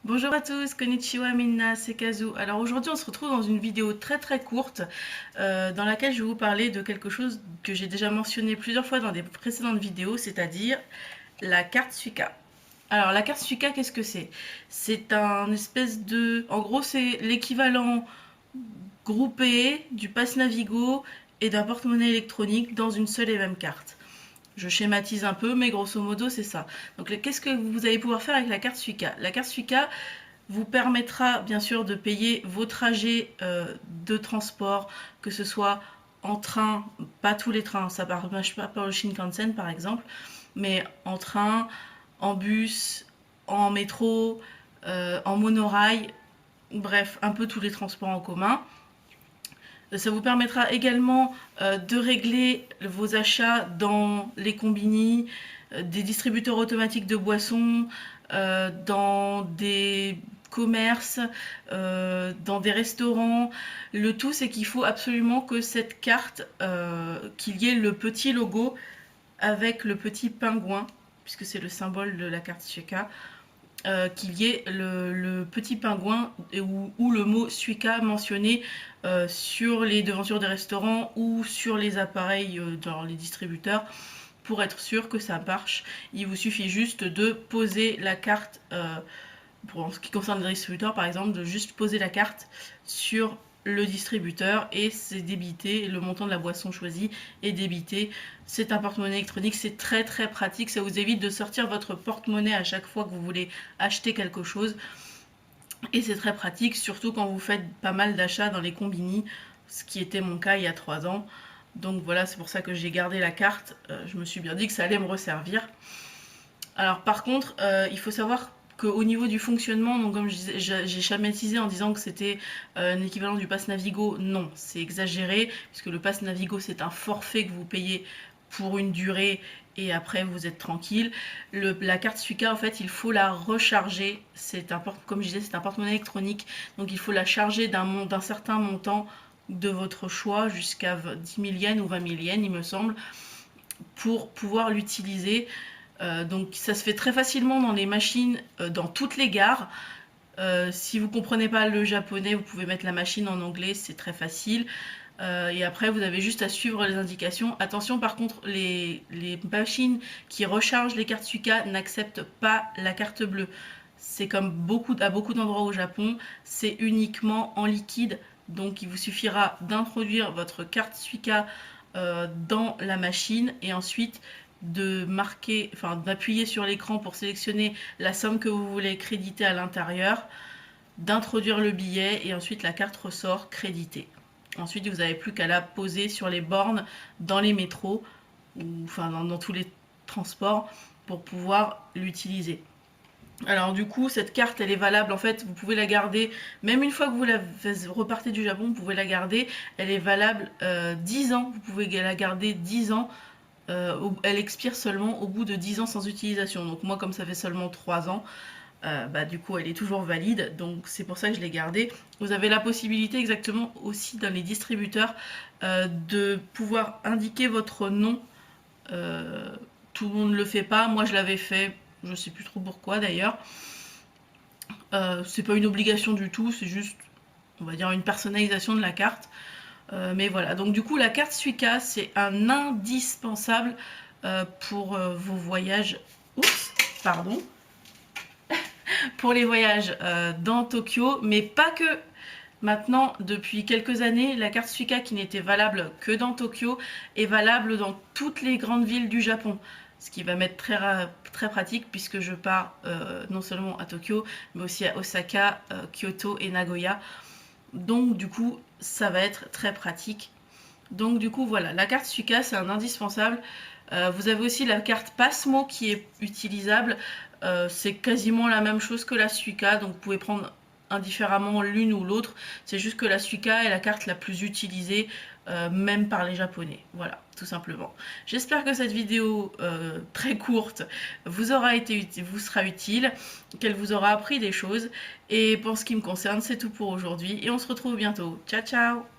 Bonjour à tous, konnichiwa minna, c'est Kazu. Alors aujourd'hui on se retrouve dans une vidéo très courte dans laquelle je vais vous parler de quelque chose que j'ai déjà mentionné plusieurs fois dans des précédentes vidéos, c'est-à-dire la carte Suica. Alors la carte Suica, qu'est-ce que c'est? C'est un espèce de... En gros c'est l'équivalent groupé du pass Navigo et d'un porte-monnaie électronique dans une seule et même carte. Je schématise un peu, mais grosso modo, c'est ça. Donc, qu'est-ce que vous allez pouvoir faire avec la carte Suica? La carte Suica vous permettra, bien sûr, de payer vos trajets de transport, que ce soit en train, pas tous les trains, ça ne marche pas pour le Shinkansen, par exemple, mais en train, en bus, en métro, en monorail, bref, un peu tous les transports en commun. Ça vous permettra également de régler vos achats dans les combini, des distributeurs automatiques de boissons, dans des commerces, dans des restaurants. Le tout, c'est qu'il faut absolument que cette carte, qu'il y ait le petit logo avec le petit pingouin, puisque c'est le symbole de la carte Suica, qu'il y ait le petit pingouin ou le mot Suica mentionné sur les devantures des restaurants ou sur les appareils dans les distributeurs pour être sûr que ça marche. Il vous suffit juste de poser la carte, pour ce qui concerne les distributeurs par exemple, de juste poser la carte sur le distributeur et c'est débité, le montant de la boisson choisie est débité. C'est un porte-monnaie électronique, c'est très pratique, ça vous évite de sortir votre porte-monnaie à chaque fois que vous voulez acheter quelque chose et c'est très pratique, surtout quand vous faites pas mal d'achats dans les combini, ce qui était mon cas il y a 3 ans. Donc voilà, c'est pour ça que j'ai gardé la carte, je me suis bien dit que ça allait me resservir. Alors par contre, il faut savoir qu'au niveau du fonctionnement, donc comme j'ai schématisé en disant que c'était un équivalent du pass Navigo, non, c'est exagéré, puisque le pass Navigo c'est un forfait que vous payez pour une durée et après vous êtes tranquille. La carte Suica, en fait, il faut la recharger, comme je disais, c'est un porte-monnaie électronique, donc il faut la charger d'un certain montant de votre choix jusqu'à 10 000 yens ou 20 000 yens, il me semble, pour pouvoir l'utiliser. Donc ça se fait très facilement dans les machines, dans toutes les gares. Si vous ne comprenez pas le japonais, vous pouvez mettre la machine en anglais, c'est très facile. Et après, vous avez juste à suivre les indications. Attention, par contre, les machines qui rechargent les cartes Suica n'acceptent pas la carte bleue. C'est comme à beaucoup d'endroits au Japon, c'est uniquement en liquide. Donc il vous suffira d'introduire votre carte Suica dans la machine et ensuite d'appuyer sur l'écran pour sélectionner la somme que vous voulez créditer à l'intérieur, d'introduire le billet et ensuite la carte ressort créditée. Ensuite, vous n'avez plus qu'à la poser sur les bornes dans les métros ou dans tous les transports pour pouvoir l'utiliser. Alors du coup, cette carte, elle est valable, en fait, vous pouvez la garder, même une fois que vous repartez du Japon, vous pouvez la garder, elle est valable 10 ans, vous pouvez la garder 10 ans, elle expire seulement au bout de 10 ans sans utilisation. Donc moi, comme ça fait seulement 3 ans, du coup elle est toujours valide, donc c'est pour ça que je l'ai gardée. Vous avez la possibilité exactement aussi dans les distributeurs de pouvoir indiquer votre nom. Tout le monde ne le fait pas, moi je l'avais fait, je sais plus trop pourquoi d'ailleurs. C'est pas une obligation du tout, c'est juste, on va dire, une personnalisation de la carte. Mais voilà, donc du coup la carte Suica c'est un indispensable pour vos voyages. Oups, pardon. Pour les voyages dans Tokyo, mais pas que. Maintenant, depuis quelques années, la carte Suica qui n'était valable que dans Tokyo est valable dans toutes les grandes villes du Japon. Ce qui va m'être très pratique puisque je pars non seulement à Tokyo, mais aussi à Osaka, Kyoto et Nagoya. Donc du coup, ça va être très pratique. Donc du coup, voilà, la carte Suica, c'est un indispensable. Vous avez aussi la carte Passmo qui est utilisable. C'est quasiment la même chose que la Suica, donc vous pouvez prendre indifféremment l'une ou l'autre. C'est juste que la Suica est la carte la plus utilisée, même par les Japonais. Voilà, tout simplement. J'espère que cette vidéo très courte vous sera utile, qu'elle vous aura appris des choses. Et pour ce qui me concerne, c'est tout pour aujourd'hui. Et on se retrouve bientôt. Ciao, ciao!